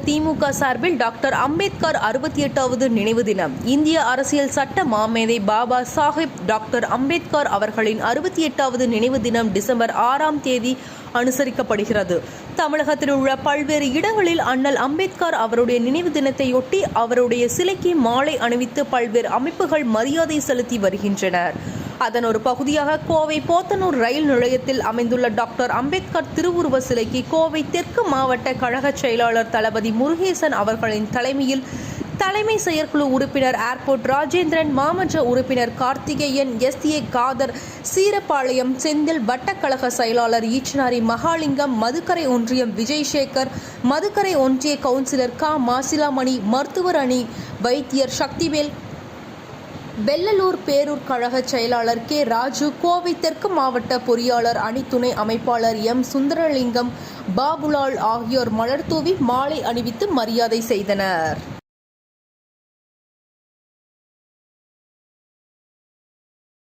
திமுக சார்பில் டாக்டர் அம்பேத்கர் 68வது நினைவு தினம். இந்திய அரசியல் சட்ட மாமேதை பாபா சாஹிப் டாக்டர் அம்பேத்கர் அவர்களின் 68வது நினைவு தினம் டிசம்பர் 6ஆம் தேதி அனுசரிக்கப்படுகிறது. தமிழகத்தில் உள்ள பல்வேறு இடங்களில் அண்ணல் அம்பேத்கர் அவருடைய நினைவு தினத்தையொட்டி அவருடைய சிலைக்கு மாலை அணிவித்து பல்வேறு அமைப்புகள் மரியாதை செலுத்தி வருகின்றனர். அதன் ஒரு பகுதியாக கோவை போத்தனூர் ரயில் நிலையத்தில் அமைந்துள்ள டாக்டர் அம்பேத்கர் திருவுருவ சிலைக்கு கோவை தெற்கு மாவட்ட கழக செயலாளர் தளபதி முருகேசன் அவர்களின் தலைமையில் தலைமை செயற்குழு உறுப்பினர் ஏர்போர்ட் ராஜேந்திரன், மாமன்ற உறுப்பினர் கார்த்திகேயன், SA காதர், சீரப்பாளையம் செந்தில், வட்டக்கழக செயலாளர் ஈச்சனாரி மகாலிங்கம், மதுக்கரை ஒன்றியம் விஜய்சேகர், மதுக்கரை ஒன்றிய கவுன்சிலர் மாசிலாமணி, மருத்துவர் அணி வைத்தியர் சக்திவேல், வெள்ளலூர் பேரூர் கழக செயலாளர் ராஜு, கோவை தெற்கு மாவட்ட பொறியாளர் அணி துணை அமைப்பாளர் சுந்தரலிங்கம், பாபுலால் ஆகியோர் மலர்தூவி மாலை அணிவித்து மரியாதை செய்தனர்.